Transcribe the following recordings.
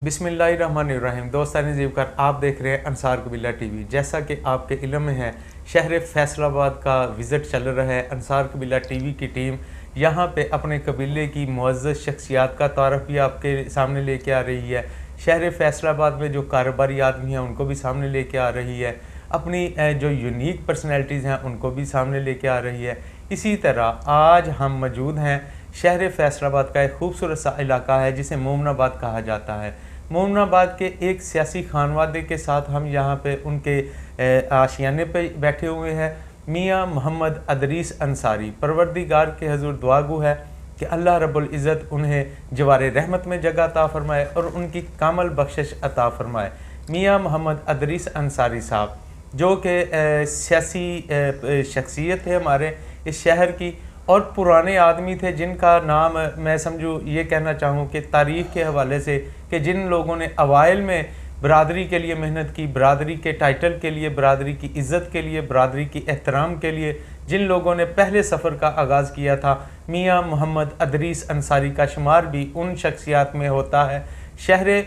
बिस्मिल्लाहिर्रहमानिर्रहीम। दोस्तान जीवकर आप देख रहे हैं अंसार कबीला टीवी। जैसा कि आपके इल्म में है, शहर फैसलाबाद का विज़िट चल रहा है। अंसार कबीला टीवी की टीम यहाँ पे अपने कबीले की मुअज़्ज़ज़ शख्सियात का तारफ़ भी आपके सामने लेके आ रही है। शहर फैसलाबाद में जो कारोबारी आदमी हैं उनको भी सामने लेके आ रही है। अपनी जो यूनिक पर्सनैलिटीज़ हैं उनको भी सामने लेके आ रही है। इसी तरह आज हम मौजूद हैं शहर फैसलाबाद का एक खूबसूरत सा इलाका है जिसे मोमनाबाद कहा जाता है। मोमनाबाद के एक सियासी खानवादे के साथ हम यहाँ पे उनके आशियाने पे बैठे हुए हैं। मियाँ मोहम्मद अदरीस अंसारी। परवरदिगार के हजूर दुआगो है कि अल्लाह रब्बुल इज़्ज़त उन्हें जवारे रहमत में जगह अता फ़रमाए और उनकी कामल बख्शिश अता फ़रमाए। मियाँ मोहम्मद अदरीस अंसारी साहब जो कि सियासी शख्सियत है हमारे इस शहर की और पुराने आदमी थे जिनका नाम मैं समझूँ ये कहना चाहूँ कि तारीख़ के हवाले से कि जिन लोगों ने अवाइल में बरादरी के लिए मेहनत की, बरादरी के टाइटल के लिए, बरादरी की इज़्ज़त के लिए, बरादरी की एहतराम के लिए जिन लोगों ने पहले सफ़र का आगाज़ किया था, मियाँ मोहम्मद अदरीस अंसारी का शुमार भी उन शख्सियात में होता है। शहर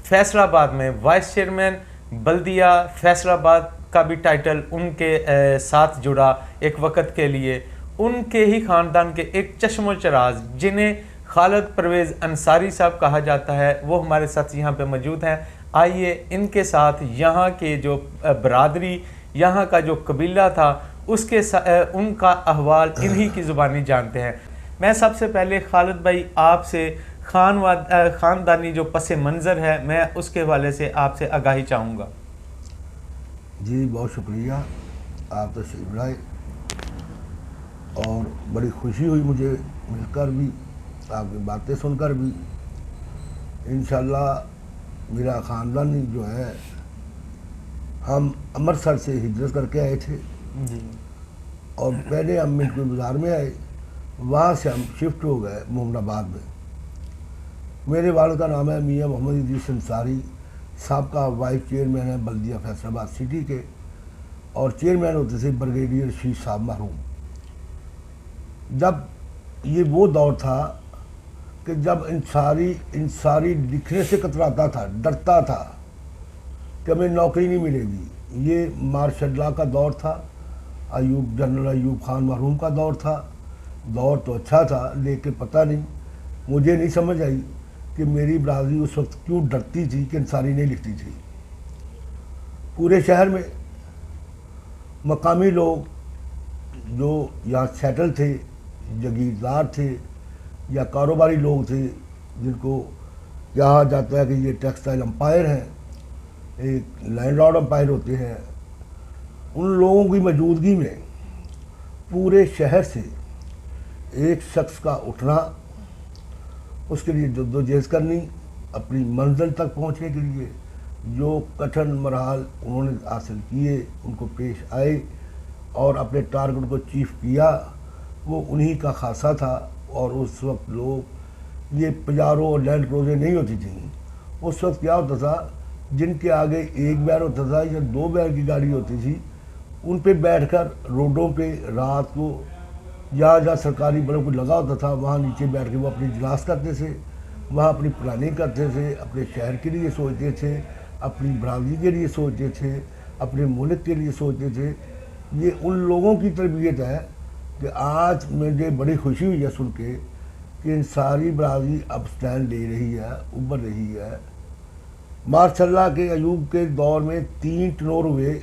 फैसलाबाद में वाइस चेयरमैन बल्दिया फैसलाबाद का भी टाइटल उनके साथ जुड़ा एक वक़्त के लिए। उनके ही ख़ानदान के एक चश्मो चराज जिन्हें खालिद परवेज़ अंसारी साहब कहा जाता है वो हमारे साथ यहाँ पे मौजूद हैं। आइए इनके साथ यहाँ के जो बरादरी, यहाँ का जो कबीला था उसके उनका अहवाल इन्हीं की ज़ुबानी जानते हैं। मैं सबसे पहले खालिद भाई आपसे ख़ानदानी जो पस मंज़र है मैं उसके हवाले से आपसे आगाही चाहूँगा। जी बहुत शुक्रिया, आप तशरीफ़ लाए और बड़ी खुशी हुई मुझे मिलकर भी, आपकी बातें सुनकर भी। इंशाल्लाह मेरा ख़ानदानी जो है, हम अमृतसर से हिजरत करके आए थे जी। और पहले हम मिल्क बाज़ार में आए, वहाँ से हम शिफ्ट हो गए मोमनाबाद में। मेरे वालिद का नाम है मियाँ मोहम्मद अदरीस अंसारी, साबका वाइस चेयरमैन है बल्दिया फैसलाबाद सिटी के और चेयरमैन होते थे ब्रिगेडियर रशीद साहब मरहूम। जब ये वो दौर था कि जब इंसारी लिखने से कतराता था, डरता था कि हमें नौकरी नहीं मिलेगी। ये मार्शल का दौर था, जनरल अयूब खान मरहूम का दौर था। दौर तो अच्छा था लेकिन पता नहीं, मुझे नहीं समझ आई कि मेरी बरादरी उस वक्त क्यों डरती थी कि अंसारी नहीं लिखती थी। पूरे शहर में मकामी लोग जो यहाँ सेटल थे, जागीरदार थे या कारोबारी लोग थे, जिनको कहा जाता है कि ये टेक्सटाइल एम्पायर हैं, एक लैंडलॉर्ड एम्पायर होते हैं, उन लोगों की मौजूदगी में पूरे शहर से एक शख्स का उठना, उसके लिए जद्दोजहद करनी, अपनी मंजिल तक पहुंचने के लिए जो कठिन मरहल उन्होंने हासिल किए, उनको पेश आए और अपने टारगेट को अचीव किया, वो उन्हीं का खासा था। और उस वक्त लोग ये पजारो और लैंड क्रूज़र नहीं होती थी। उस वक्त क्या होता था, जिनके आगे एक बैर होता था या दो बैर की गाड़ी होती थी, उन पे बैठकर रोडों पे रात को जहाँ जहाँ सरकारी बलों को लगा होता था वहाँ नीचे बैठ के वो अपनी इजलास करते थे, वहाँ अपनी प्लानिंग करते थे, अपने शहर के लिए सोचते थे, अपनी बरादरी के लिए सोचते थे, अपने मुल्क के लिए सोचते थे। ये उन लोगों की तरबियत है कि आज मुझे बड़ी खुशी हुई है सुन के कि इन सारी बरादरी अब स्टैंड ले रही है, उभर रही है। मार्शल्लाह के अयूब के दौर में 3 टनोर हुए,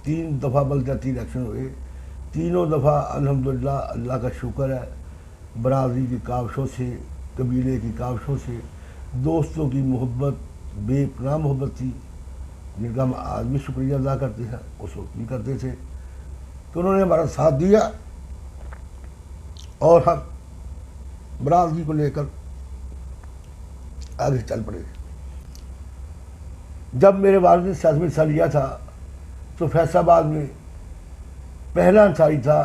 3 दफ़ा बलदियाती इलेक्शन हुए, तीनों दफ़ा अल्हम्दुलिल्लाह अल्लाह का शुक्र है, बरादरी की काविशों से, कबीले की काविशों से, दोस्तों की मोहब्बत, बेपनाह मोहब्बत थी, जिनका हम आज भी शुक्रिया अदा करते हैं, उस वक्त भी करते थे। तो उन्होंने हमारा साथ दिया और हम बरादरी को लेकर आगे चल पड़े। जब मेरे वालिद ने सियासत में हिस्सा लिया था तो फैसलाबाद में पहला अंसारी था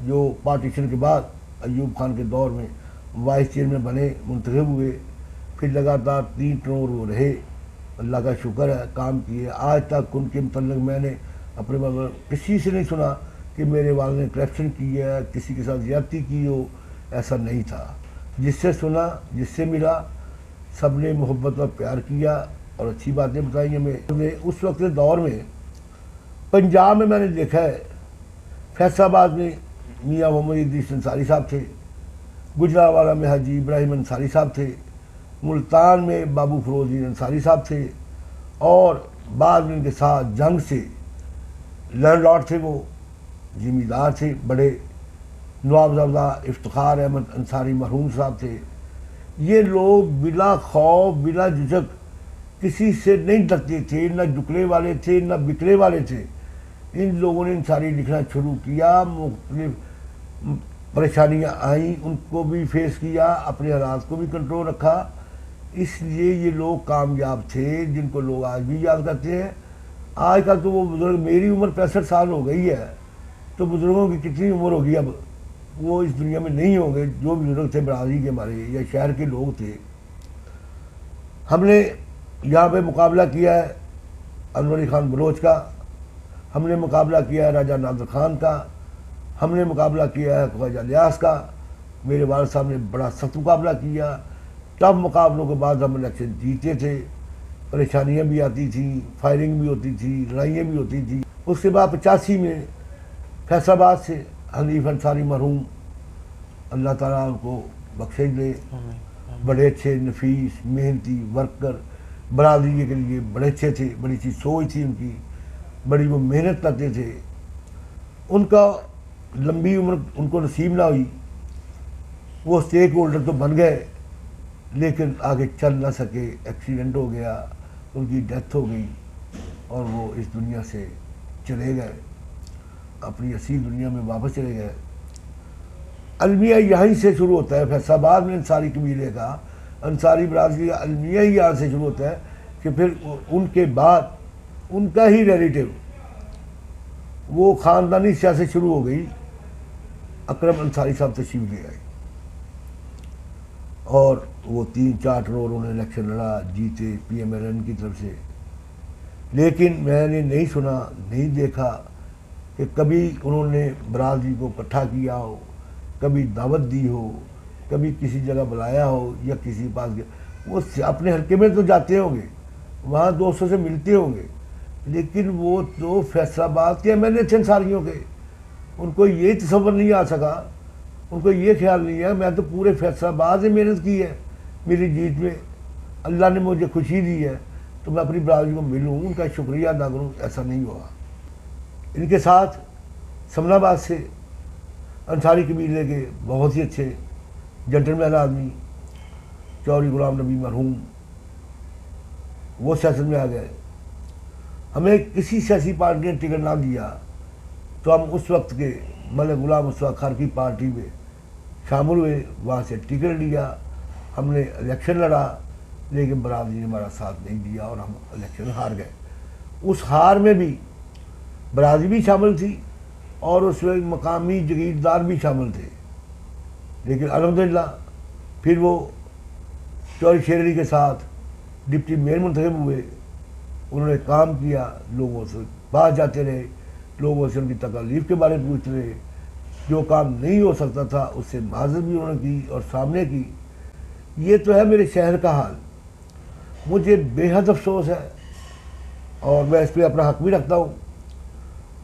जो पार्टीशन के बाद अयूब खान के दौर में वाइस चेयरमैन बने, मुंतखब हुए। फिर लगातार 3 टनोर वो रहे, अल्लाह का शुक्र है, काम किए। आज तक उनके मतलब मैंने अपने मतलब किसी से नहीं सुना कि मेरे वालिद ने करप्शन की है, किसी के साथ ज्यादती की हो, ऐसा नहीं था। जिससे सुना, जिससे मिला, सब ने मोहब्बत और प्यार किया और अच्छी बातें बताई हमें। उस वक्त के दौर में पंजाब में मैंने देखा है, फैसलाबाद में मियाँ मोहम्मद इदरीस अंसारी साहब थे, गुजरावाला में हाजी इब्राहिम अंसारी साहब थे, मुल्तान में बाबू फरोज़ अंसारी साहब थे, और बाद में इनके साथ जंग से लैंडलॉर्ड थे, वो ज़मींदार थे बड़े, नवाबजादा इफ्तिखार अहमद अंसारी मरहूम साहब थे। ये लोग बिला खौफ बिला झिझक किसी से नहीं डरते थे, न झुकने वाले थे न बिकने वाले थे। इन लोगों ने अंसारी लिखना शुरू किया, मुख्तलिफ परेशानियाँ आई, उनको भी फेस किया, अपने हालात को भी कंट्रोल रखा, इसलिए ये लोग कामयाब थे, जिनको लोग आज भी याद करते हैं। आजकल तो वो बुज़ुर्ग, मेरी उम्र 65 साल हो गई है, तो बुज़ुर्गों की कितनी उम्र होगी अब, वो इस दुनिया में नहीं होंगे। जो बुज़ुर्ग थे बरादरी के हमारे या शहर के लोग थे। हमने यहाँ पे मुकाबला किया है अनवर अली खान बलोच का, हमने मुकाबला किया है राजा नादिर खान का, हमने मुकाबला किया है ख्वाजा लियास का। मेरे वालिद साहब ने बड़ा सख्त मुकाबला किया। तब मुकाबलों के बाद हम इलेक्शन जीते थे। परेशानियाँ भी आती थी, फायरिंग भी होती थी, लड़ाइयाँ भी होती थी। उसके बाद 85 में फैसलाबाद से हनीफ अंसारी मरहूम, अल्लाह ताला उनको बख्शिश दे, बड़े अच्छे नफीस मेहनती वर्कर, बरादरी के लिए बड़े अच्छे थे, बड़ी सी सोच थी उनकी, बड़ी वो मेहनत करते थे। उनका लंबी उम्र उनको नसीब ना हुई, वो स्टेक होल्डर तो बन गए लेकिन आगे चल ना सके, एक्सीडेंट हो गया, उनकी डेथ हो गई और वो इस दुनिया से चले गए, अपनी असली दुनिया में वापस चले गए। अलमिया यहीं से शुरू होता है, फैसलाबाद में अंसारी कबीले का, अंसारी बरादरी का अलमिया ही यहाँ से शुरू होता है कि फिर उनके बाद उनका ही रिलेटिव, वो ख़ानदानी सियासत शुरू हो गई। अकरम अंसारी साहब तशरीफ ले आए और वो 3-4 टर्म उन्होंने इलेक्शन लड़ा, जीते PMLN की तरफ से। लेकिन मैंने नहीं सुना, नहीं देखा कि कभी उन्होंने बरादरी को इकट्ठा किया हो, कभी दावत दी हो, कभी किसी जगह बुलाया हो या किसी पास गया। वो अपने हल्के में तो जाते होंगे, वहाँ दोस्तों से मिलते होंगे, लेकिन वो तो फैसलाबाद के MLA थे अंसारियों के। उनको ये तसव्वुर नहीं आ सका, उनको ये ख्याल नहीं है मैं तो पूरे फैसलाबाद से मेहनत की है, मेरी जीत में अल्लाह ने मुझे खुशी दी है तो मैं अपनी बरादरी को मिलूँ, उनका शुक्रिया अदा करूँ। ऐसा नहीं हुआ। इनके साथ समनाबाद से अंसारी कबीले के बहुत ही अच्छे जेंटलमैन आदमी चौधरी गुलाम नबी मरहूम, वो सियासत में आ गए। हमें किसी सियासी पार्टी ने टिकट ना दिया तो हम उस वक्त के मलिक गुलाम मुस्तफा खान की पार्टी में शामिल हुए, वहाँ से टिकट लिया, हमने इलेक्शन लड़ा, लेकिन बरादरी ने हमारा साथ नहीं दिया और हम इलेक्शन हार गए। उस हार में भी बरादरी भी शामिल थी और उसमें मकामी जगीरदार भी शामिल थे, लेकिन अल्हम्दुलिल्लाह फिर वो चौधरी शेर अली के साथ डिप्टी मेयर मुंतखब हुए। उन्होंने काम किया, लोगों से बाहर जाते रहे, लोगों से उनकी तकलीफ के बारे में पूछते रहे, जो काम नहीं हो सकता था उससे माजरत भी उन्होंने की और सामने की। ये तो है मेरे शहर का हाल। मुझे बेहद अफसोस है और मैं इस पर अपना हक भी रखता हूँ।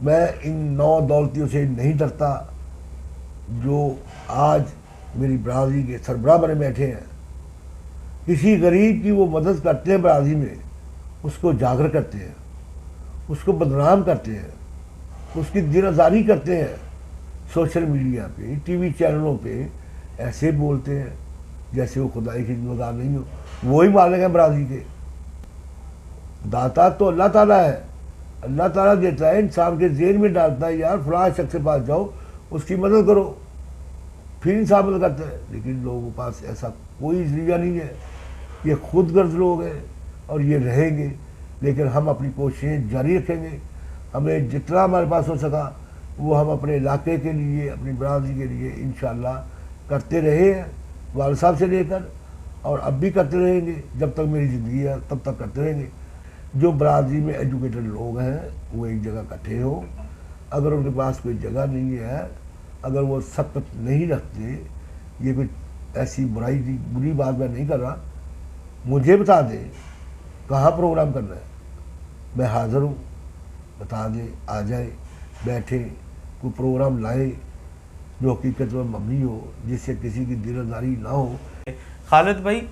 मैं इन 9 दौलतियों से नहीं डरता जो आज मेरी बरादरी के सरबराह बने बैठे हैं। किसी गरीब की वो मदद करते हैं बरादरी में, उसको जागर करते हैं, उसको बदनाम करते हैं, उसकी दिनाजारी करते हैं, सोशल मीडिया पे, TV चैनलों पे ऐसे बोलते हैं जैसे वो खुदाई के जिम्मेदार नहीं हो। वो ही मालिक हैं बरादरी के। दाता तो अल्लाह ताला है, अल्लाह ताला देता है, इंसान के जेल में डालता है, यार फलां शख्स के पास जाओ उसकी मदद करो, फिर इंसान मदद करता है। लेकिन लोगों के पास ऐसा कोई जरिया नहीं है, ये खुद गर्ज लोग हैं और ये रहेंगे। लेकिन हम अपनी कोशिशें जारी रखेंगे। हमें जितना हमारे पास हो सका वो हम अपने इलाके के लिए, अपनी बरादरी के लिए इंशाअल्लाह करते रहे हैं, वालिद साहब से लेकर, और अब भी करते रहेंगे। जब तक मेरी ज़िंदगी है तब तक करते रहेंगे। जो बरादरी में एजुकेटेड लोग हैं वो एक जगह इकट्ठे हो, अगर उनके पास कोई जगह नहीं है, अगर वो सख्त नहीं रखते, ये कोई ऐसी बुरी बात मैं नहीं कर रहा, मुझे बता दे कहाँ प्रोग्राम करना है, मैं हाज़िर हूँ। बता दे, आ जाए, बैठे, कोई प्रोग्राम लाए जो हकीकत में मबनी हो, जिससे किसी की दिलदारी ना हो। खालिद भाई,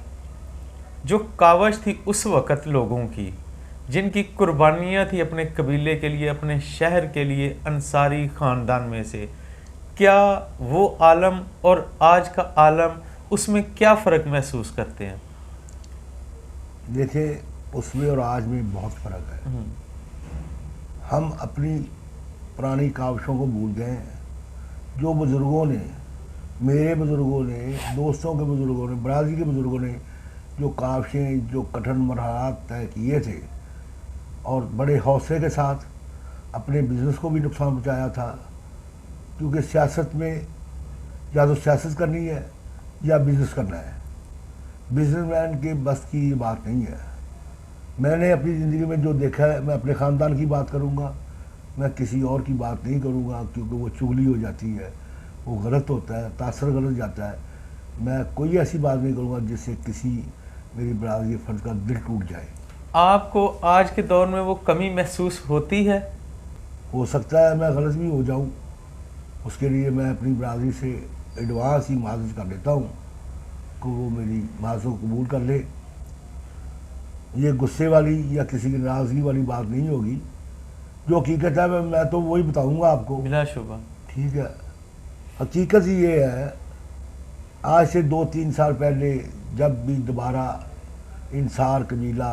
जो कावश थी उस वक़्त लोगों की, जिनकी कुर्बानियाँ थी अपने कबीले के लिए, अपने शहर के लिए, अंसारी ख़ानदान में से, क्या वो आलम और आज का आलम, उसमें क्या फ़र्क महसूस करते हैं? देखिए, उसमें और आज में बहुत फ़र्क है। हम अपनी पुरानी काविशों को भूल गए हैं। जो बुज़ुर्गों ने, मेरे बुज़ुर्गों ने, दोस्तों के बुज़ुर्गों ने, बरादरी के बुज़ुर्गों ने जो काविशें, जो कठिन मरहलात तय किए थे और बड़े हौसले के साथ अपने बिज़नेस को भी नुकसान पहुँचाया था, क्योंकि सियासत में या तो सियासत करनी है या बिज़नेस करना है। बिजनेसमैन के बस की ये बात नहीं है। मैंने अपनी ज़िंदगी में जो देखा है, मैं अपने ख़ानदान की बात करूँगा, मैं किसी और की बात नहीं करूँगा, क्योंकि वो चुगली हो जाती है, वो गलत होता है, तासर गलत जाता है। मैं कोई ऐसी बात नहीं करूँगा जिससे किसी मेरी बरादरी फ़र्द का दिल टूट जाए। आपको आज के दौर में वो कमी महसूस होती है? हो सकता है मैं गलत भी हो जाऊँ, उसके लिए मैं अपनी बरादरी से एडवांस ही माज़रत कर लेता हूँ कि वो मेरी माज़रत को कबूल कर ले। ये गुस्से वाली या किसी की नाराज़गी वाली बात नहीं होगी। जो हकीकत है मैं तो वही बताऊंगा आपको। बिलाशुबा। ठीक है, हकीकत ये है, आज से 2-3 साल पहले जब भी दोबारा इंसार कबीला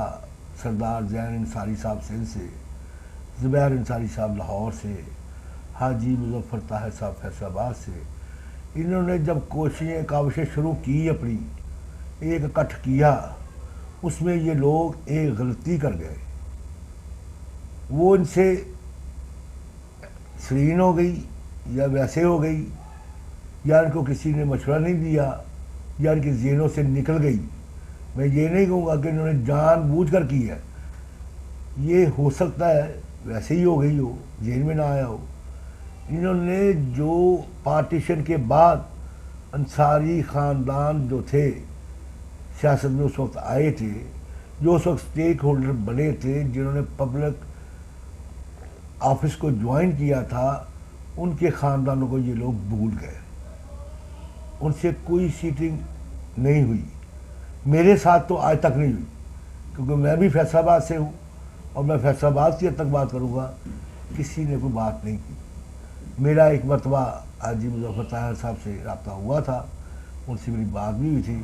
सरदार जैन अंसारी साहब सिंध से, ज़ुबैर अंसारी साहब लाहौर से, हाजी मुज़फ़्फ़र ताहिर साहब फैसलाबाद से, इन्होंने जब कोशिशें काविशें शुरू की, अपनी एक इकट्ठ किया, उसमें ये लोग एक गलती कर गए। वो इनसे सलीन हो गई या वैसे हो गई, या इनको किसी ने मशवरा नहीं दिया, या इनकी जेनों से निकल गई। मैं ये नहीं कहूँगा कि इन्होंने जानबूझ कर की है, ये हो सकता है वैसे ही हो गई हो, जेल में ना आया हो। इन्होंने जो पार्टीशन के बाद अंसारी ख़ानदान जो थे सियासत में उस वक्त आए थे, जो उस वक्त स्टेक होल्डर बने थे, जिन्होंने पब्लिक ऑफिस को ज्वाइन किया था, उनके ख़ानदानों को ये लोग भूल गए। उनसे कोई सीटिंग नहीं हुई। मेरे साथ तो आज तक नहीं हुई, क्योंकि मैं भी फैसलाबाद से हूँ और मैं फैसलाबाद की हद तक बात करूँगा, किसी ने कोई बात नहीं की। मेरा एक मरतबा हाजी मुज़फ़्फ़र ताहिर साहब से रब्ता हुआ था, उनसे मेरी बात भी हुई थी।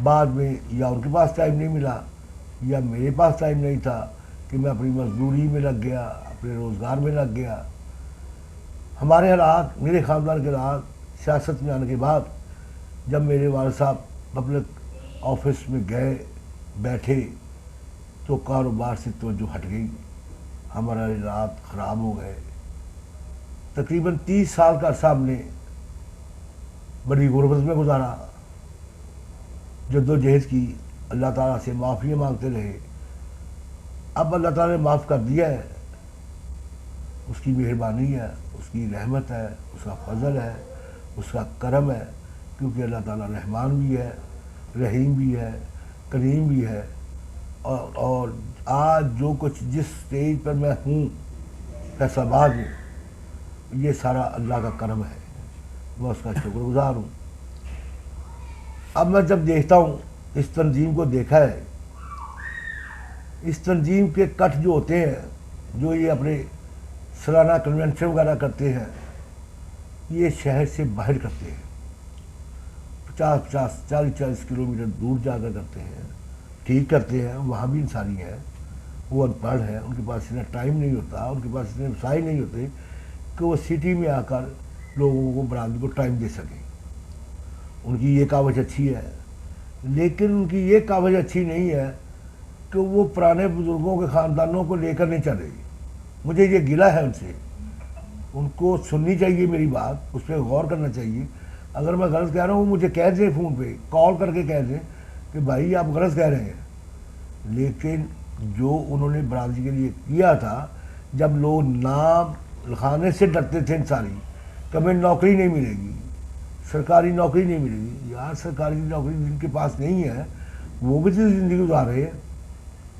बाद में या उनके पास टाइम नहीं मिला या मेरे पास टाइम नहीं था कि मैं अपनी मजदूरी में लग गया, अपने रोज़गार में लग गया। हमारे हालात, मेरे ख़ानदान के हालात सियासत में आने के बाद, जब मेरे वालिद साहब पब्लिक ऑफिस में गए, बैठे, तो कारोबार से तवज्जो हट गई, हमारे हालात ख़राब हो गए। तकरीबन 30 साल का अरसा हमने बड़ी गुर्बत में गुजारा, जद्दोजहद की, अल्लाह ताला से माफ़ी मांगते रहे। अब अल्लाह ताला ने माफ़ कर दिया है, उसकी मेहरबानी है, उसकी रहमत है, उसका फजल है, उसका करम है, क्योंकि अल्लाह ताला रहमान भी है, रहीम भी है, करीम भी है। और आज जो कुछ जिस स्टेज पर मैं हूँ फैसलाबाद में, ये सारा अल्लाह का करम है, मैं उसका शुक्रगुज़ार हूँ। अब मैं जब देखता हूँ, इस तंजीम को देखा है, इस तंजीम के कट जो होते हैं, जो ये अपने सालाना कन्वेंशन वगैरह करते हैं, ये शहर से बाहर करते हैं, 50-50, 40-40 किलोमीटर दूर जाकर करते हैं। ठीक करते हैं, वहाँ भी इंसानी है, वो अनपढ़ है, उनके पास इतना टाइम नहीं होता, उनके पास इतने वसाइल नहीं होते कि वो सिटी में आकर लोगों को बरादरी को टाइम दे सकें। उनकी ये कावज अच्छी है, लेकिन उनकी ये कावज अच्छी नहीं है कि वो पुराने बुज़ुर्गों के ख़ानदानों को लेकर नहीं चल रही। मुझे ये गिला है उनसे, उनको सुननी चाहिए मेरी बात, उस पर गौर करना चाहिए। अगर मैं गलत कह रहा हूँ, मुझे कह दें, फ़ोन पे कॉल करके कह दें कि भाई आप गलत कह रहे हैं। लेकिन जो उन्होंने बरादरी के लिए किया था, जब लोग नाम लिखाने से डरते थे इंसानी, कभी नौकरी नहीं मिलेगी, सरकारी नौकरी नहीं मिलेगी। यार, सरकारी नौकरी जिनके पास नहीं है, वो भी तो ज़िंदगी गुजार रहे हैं,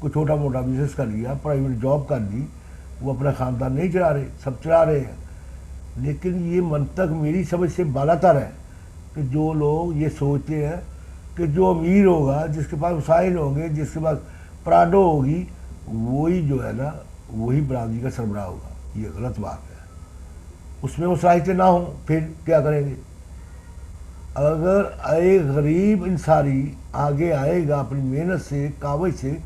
कोई छोटा मोटा बिजनेस कर लिया, प्राइवेट जॉब कर ली, वो अपना ख़ानदान नहीं चला रहे, सब चला रहे हैं। लेकिन ये मंतक मेरी समझ से बालातर है कि जो लोग ये सोचते हैं कि जो अमीर होगा, जिसके पास वसाइल होंगे, जिसके पास प्राडो होगी, वही जो है ना वही बरादरी का सरबराह होगा, ये गलत बात है। उसमें वो सलाहियतें ना हो फिर क्या करेंगे? अगर एक गरीब इंसानी आगे आएगा अपनी मेहनत से, कावज से,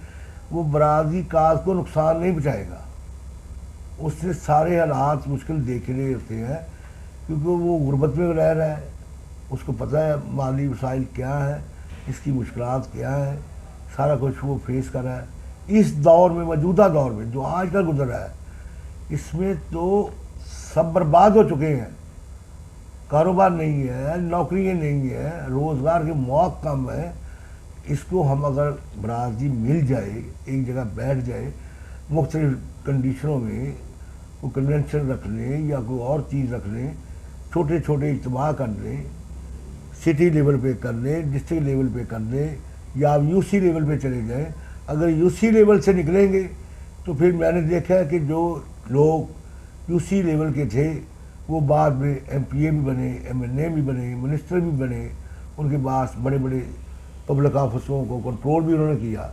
वो बरादरी काज को नुकसान नहीं पहुँचाएगा। उसने सारे हालात मुश्किल देख रहे होते हैं क्योंकि वो गुर्बत में रह रहा है, उसको पता है माली वसाइल क्या है, इसकी मुश्किलात क्या है, सारा कुछ वो फेस कर रहा है। इस दौर में, मौजूदा दौर में जो आज का गुजर रहा है, इसमें तो सब बर्बाद हो चुके हैं। कारोबार नहीं है, नौकरियाँ नहीं है, रोज़गार के मौक़े कम है। इसको हम अगर बरादरी मिल जाए, एक जगह बैठ जाए, मुख्तलिफ कंडीशनों में कोई कन्वेंशन रख लें या कोई और चीज़ रख लें, छोटे छोटे इज्तिमा कर लें, सिटी लेवल पे कर लें, डिस्ट्रिक्ट लेवल पे कर लें, या आप यूसी लेवल पे चले जाएं। अगर यूसी लेवल से निकलेंगे तो फिर मैंने देखा है कि जो लोग यूसी लेवल के थे वो बाद में एमपीए भी बने, एमएनए भी बने, मिनिस्टर भी बने, उनके पास बड़े बड़े पब्लिक ऑफिसों को कंट्रोल भी उन्होंने किया।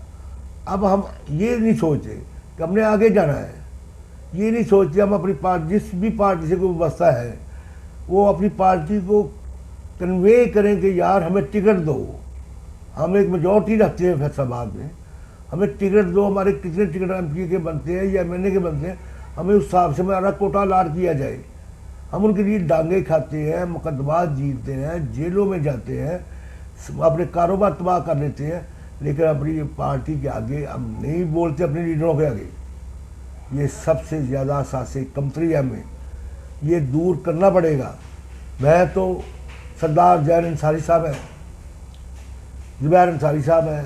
अब हम ये नहीं सोचते कि हमने आगे जाना है, ये नहीं सोचते हम अपनी पार्टी, जिस भी पार्टी से कोई व्यवस्था है, वो अपनी पार्टी को कन्वे करें कि यार हमें टिकट दो, हम एक मेजॉरिटी रखते हैं फैसलाबाद में, हमें टिकट दो, हमारे कितने टिकट एमपी के बनते हैं या एमएनए के बनते हैं, हमें उस हिसाब से हमारा कोटा लाट किया जाए। हम उनके लिए डांगे खाते हैं, मुकदमात जीतते हैं, जेलों में जाते हैं, अपने कारोबार तबाह कर लेते हैं, लेकिन अपनी पार्टी के आगे हम नहीं बोलते, अपने लीडरों के आगे। ये सबसे ज़्यादा असासे कमतरी है, हमें ये दूर करना पड़ेगा। मैं तो सरदार जैन अंसारी साहब हैं, जुबैर अंसारी साहब हैं,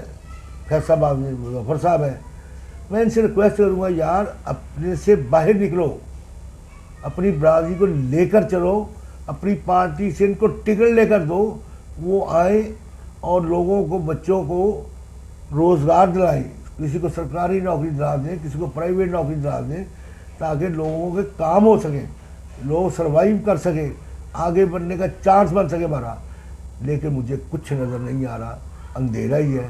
फैसलाबाद में मुजफ्फर साहब हैं, मैं इनसे रिक्वेस्ट करूँगा यार अपने से बाहर निकलो, अपनी बरादरी को लेकर चलो, अपनी पार्टी से इनको टिकट लेकर दो, वो आए और लोगों को, बच्चों को रोज़गार दिलाएं, किसी को सरकारी नौकरी दिला दें, किसी को प्राइवेट नौकरी दिला दें, ताकि लोगों के काम हो सके, लोग सर्वाइव कर सके, आगे बढ़ने का चांस बन सके हमारा। लेकिन मुझे कुछ नज़र नहीं आ रहा, अंधेरा ही है।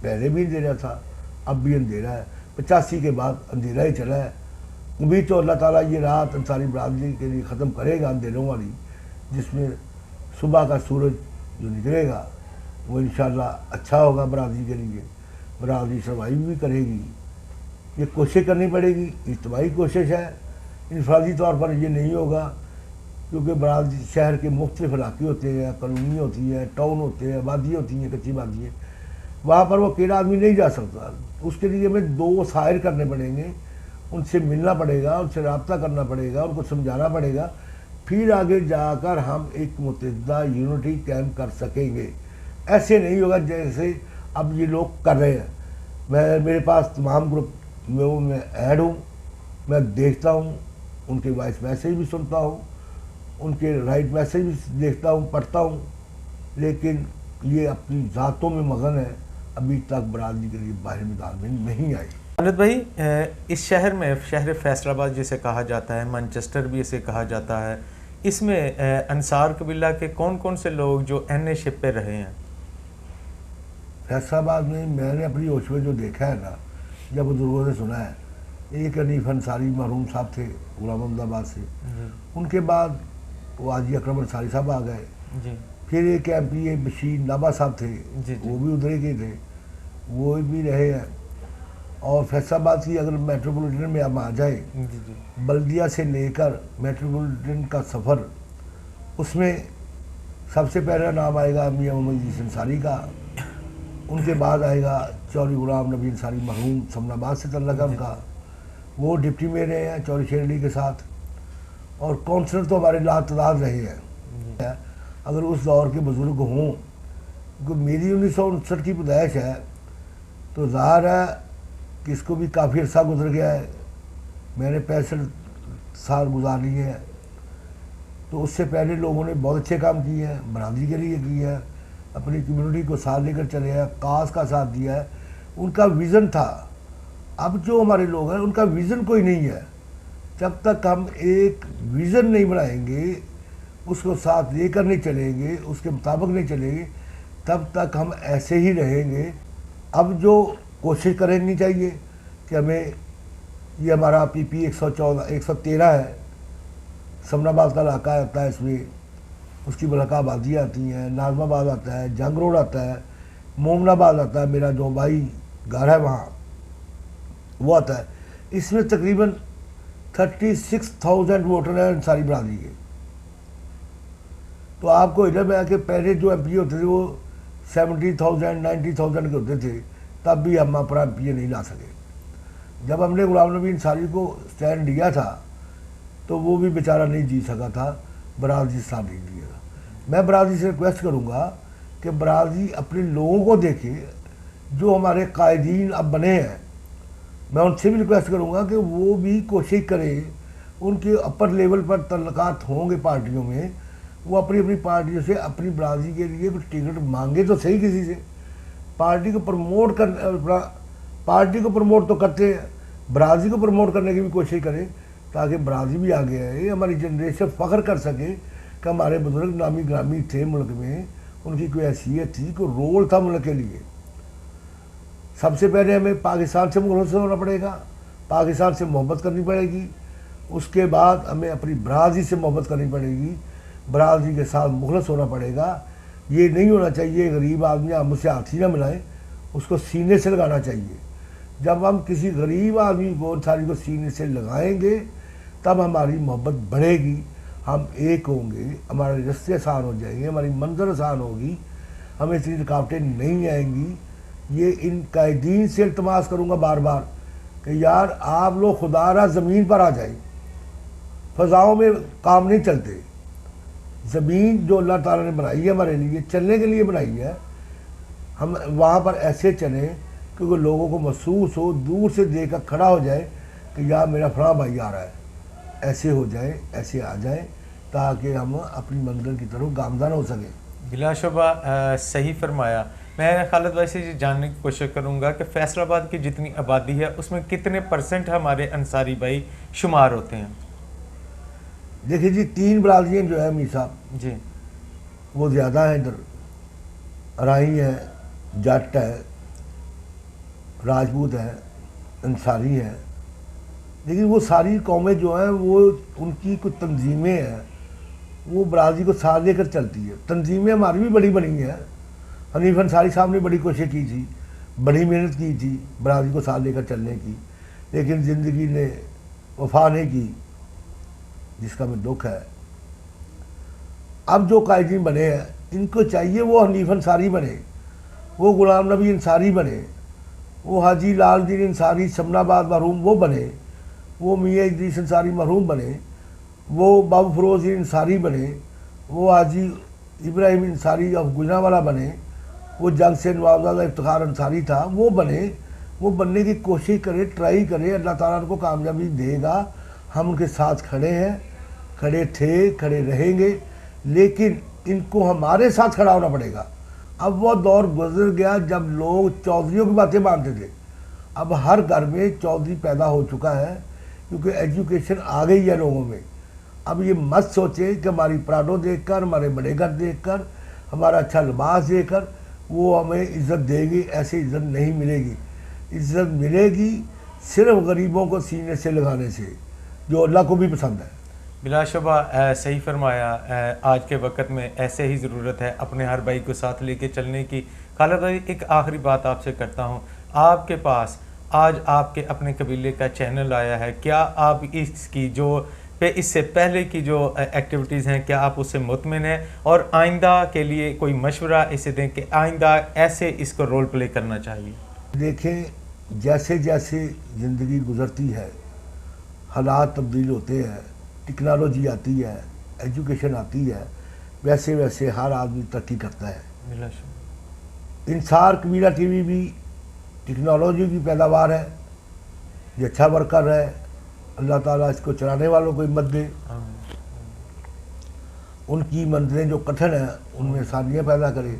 पहले भी अंधेरा था, अब भी अंधेरा है, 85 के बाद अंधेरा ही चला है। उम्मीद तो अल्लाह ताला ये रात अंसारी बरादरी के लिए ख़त्म करेगा, अंधेरों वाली, जिसमें सुबह का सूरज जो निकलेगा वो इंशाअल्लाह अच्छा होगा बरादरी के लिए। बरादरी सर्वाइव भी करेगी, ये कोशिश करनी पड़ेगी, इज्तिमाई कोशिश है, इनफरादी तौर पर ये नहीं होगा, क्योंकि बरादरी शहर के मुख्तलिफ इलाके होते हैं, कॉलोनी होती है, टाउन होते हैं, वादी होती हैं, कच्ची वादी है, वहाँ पर वो अकेला आदमी नहीं जा सकता। उसके लिए हमें 2 वसाइल करने पड़ेंगे, उनसे मिलना पड़ेगा, उनसे रब्ता करना पड़ेगा, उनको समझाना पड़ेगा, फिर आगे जाकर हम एक मुतहदा यूनिटी कायम कर सकेंगे। ऐसे नहीं होगा जैसे अब ये लोग कर रहे हैं। मेरे पास तमाम ग्रुप में वो मैं ऐड हूँ, मैं देखता हूँ, उनके वॉइस मैसेज भी सुनता हूँ, उनके राइट मैसेज भी देखता हूँ, पढ़ता हूँ, लेकिन ये अपनी ज़ातों में मगन है, अभी तक बरादरी के लिए बाहर मैदान में नहीं आई। अनंत भाई, इस शहर में, शहर फैसलाबाद जिसे कहा जाता है, मैनचेस्टर भी इसे कहा जाता है, इसमें अंसार कबीला के कौन कौन से लोग जो एनए शिप पे रहे हैं? फैसलाबाद में मैंने अपनी होश में जो देखा है ना, जब बुजुर्गों से सुना है, एक हनीफ अंसारी मरहूम साहब थे गुलाम अहमदाबाद से, उनके बाद वो हाजी अकरम अंसारी साहब आ गए, फिर एक एमपीए बशीर नाबा साहब थे, वो भी उधर के थे, वो भी रहे हैं। और फैसलाबाद की अगर मेट्रोपॉलिटन में हम आ जाए, बल्दिया से लेकर मेट्रोपॉलिटन का सफ़र, उसमें सबसे पहला नाम आएगा मियां मोहम्मद इदरीस अंसारी का, उनके बाद आएगा चौधरी गुलाम नबी अंसारी मरहूम समनाबाद से तल्लक है उनका, वो डिप्टी में रहे हैं चौधरी शेर अली के साथ, और काउंसलर तो हमारे लातादाद रहे हैं। अगर उस दौर के बुज़ुर्ग हों, क्योंकि मेरी 1959 की पैदाइश है, तो ज़ाहिर है कि इसको भी काफ़ी अर्सा गुजर गया है, मैंने 65 साल गुजार लिए हैं, तो उससे पहले लोगों ने बहुत अच्छे काम किए हैं, बरादरी के लिए किए हैं, अपनी कम्युनिटी को साथ लेकर चले हैं, काज का साथ दिया है, उनका विज़न था। अब जो हमारे लोग हैं उनका विज़न कोई नहीं है। जब तक हम एक विज़न नहीं बनाएंगे, उसको साथ लेकर नहीं चलेंगे, उसके मुताबिक नहीं चलेंगे, तब तक हम ऐसे ही रहेंगे। अब जो कोशिश करनी चाहिए कि हमें ये हमारा PP 113 है, समनाबाद का इलाका आता है, इसमें उसकी मलका आबादी आती हैं, नाजमाबाद आता है, जंग रोड आता है, मोमनाबाद आता है, मेरा जो भाई घर है वहाँ वो आता है। इसमें तकरीबन 36,000 वोटर हैं अंसारी बरादरी के। तो आपको इधर है कि पहले जो MP होते थे वो 70,000 90,000 के होते थे, तब भी हम अपना MP नहीं ला सके। जब हमने गुलाम नबी अंसारी को स्टैंड दिया था तो वो भी बेचारा नहीं जी सका था, बरादरी से साथ नहीं दिया था। मैं बरादरी से रिक्वेस्ट करूँगा कि बरादरी अपने लोगों को देखे, जो हमारे कायदीन अब बने हैं, मैं उनसे भी रिक्वेस्ट करूँगा कि वो भी कोशिश करें, उनके अपर लेवल पर तल्लुकात होंगे पार्टियों में, वो अपनी अपनी पार्टियों से अपनी बरादरी के लिए कुछ टिकट मांगे तो सही किसी से। पार्टी को प्रमोट तो करते हैं, बरादरी को प्रमोट करने की भी कोशिश करें, ताकि बरादरी भी आगे आए, हमारी जनरेशन फ़ख्र कर सके कि हमारे बुजुर्ग नामी ग्रामी थे मुल्क में, उनकी कोई हैसियत थी, कोई रोल था मुल्क के लिए। सबसे पहले हमें पाकिस्तान से मुखलस होना पड़ेगा, पाकिस्तान से मोहब्बत करनी पड़ेगी। उसके बाद हमें अपनी बरादरी से मोहब्बत करनी पड़ेगी, बरादरी के साथ मुखलस होना पड़ेगा। ये नहीं होना चाहिए गरीब आदमी आप मुझसे हाथ ही ना मिलाएं, उसको सीने से लगाना चाहिए। जब हम किसी गरीब आदमी को अंसारी को सीने से लगाएंगे तब हमारी मोहब्बत बढ़ेगी, हम एक होंगे, हमारे रास्ते आसान हो जाएंगे, हमारी मंजिल आसान होगी, हमें इतनी रुकावटें नहीं आएंगी। ये इन कायदीन से इल्तमास करूँगा बार बार कि यार आप लोग खुदारा ज़मीन पर आ जाए। फ़ज़ाओं में काम नहीं चलते। ज़मीन जो अल्लाह ताला ने बनाई है हमारे लिए, चलने के लिए बनाई है, हम वहाँ पर ऐसे चलें क्योंकि लोगों को महसूस हो, दूर से देखकर खड़ा हो जाए कि यार मेरा फलां भाई आ रहा है। ऐसे हो जाए, ऐसे आ जाए, ताकि हम अपनी मंजिल की तरफ गामज़न हो सकें। बिलाशुबा सही फरमाया। मैं खालिद भाई से ये जानने की कोशिश करूँगा कि फैसलाबाद की जितनी आबादी है उसमें कितने % हमारे अंसारी भाई शुमार होते हैं? देखिए जी, 3 बरादरियाँ जो है मीर साहब जी, वो ज़्यादा हैं इधर। अराई है, जट है, राजपूत है, अंसारी है। लेकिन वो सारी कौमें जो हैं वो उनकी कुछ तंजीमें हैं, वो बरादरी को साथ लेकर चलती है। तंजीमें हमारी भी बड़ी बनी हैं। हनीफ अंसारी साहब ने बड़ी कोशिश की थी, बड़ी मेहनत की थी बरादरी को साथ लेकर चलने की, लेकिन ज़िंदगी ने वफा नहीं की, जिसका में दुख है। अब जो कायदीन बने हैं इनको चाहिए वो हनीफ अंसारी बने, वो गुलाम नबी अंसारी बने, वो हाजी लालदीन अंसारी समनाबाद मरहूम वो बने, वो मियाँ इदरीस अंसारी मरहूम बने, वो बाबू फरोज़ अंसारी बने, वो हाजी इब्राहिम अंसारी ऑफ गुजरावाला बने, वो जंग से नवाबजादा इफ्तिखार अंसारी था वो बने। वो बनने की कोशिश करें, ट्राई करें, अल्लाह ताला उनको कामयाबी देगा। हम उनके साथ खड़े हैं, खड़े थे, खड़े रहेंगे, लेकिन इनको हमारे साथ खड़ा होना पड़ेगा। अब वो दौर गुजर गया जब लोग चौधरियों की बातें मानते थे। अब हर घर में चौधरी पैदा हो चुका है, क्योंकि एजुकेशन आ गई है लोगों में। अब ये मत सोचें कि हमारी पराठों देखकर, हमारे बड़े घर देखकर, हमारा अच्छा लिबास देखकर वो हमें इज़्ज़त देगी। ऐसी इज़्ज़त नहीं मिलेगी। इज़्ज़त मिलेगी सिर्फ गरीबों को सीने से लगाने से, जो अल्लाह को भी पसंद है। बिलाशुबा सही फरमाया। आज के वक्त में ऐसे ही ज़रूरत है अपने हर भाई को साथ लेके चलने की। खालिद भाई, एक आखिरी बात आपसे करता हूँ, आपके पास आज आपके अपने कबीले का चैनल आया है, क्या आप इसकी जो इससे पहले की जो एक्टिविटीज़ हैं क्या आप उससे मुतमिन हैं, और आइंदा के लिए कोई मशवरा इसे दें कि आइंदा ऐसे इसको रोल प्ले करना चाहिए? देखें, जैसे जैसे ज़िंदगी गुज़रती है, हालात तब्दील होते हैं, टेक्नोलॉजी आती है, एजुकेशन आती है, वैसे वैसे हर आदमी तरक्की करता है। इंसार कबीला TV भी टेक्नोलॉजी की पैदावार है, ये अच्छा वर्क कर रहा है। अल्लाह ताला इसको चलाने वालों को हिम्मत दे, उनकी मंजिलें जो कठिन हैं उनमें आसानियाँ पैदा करे।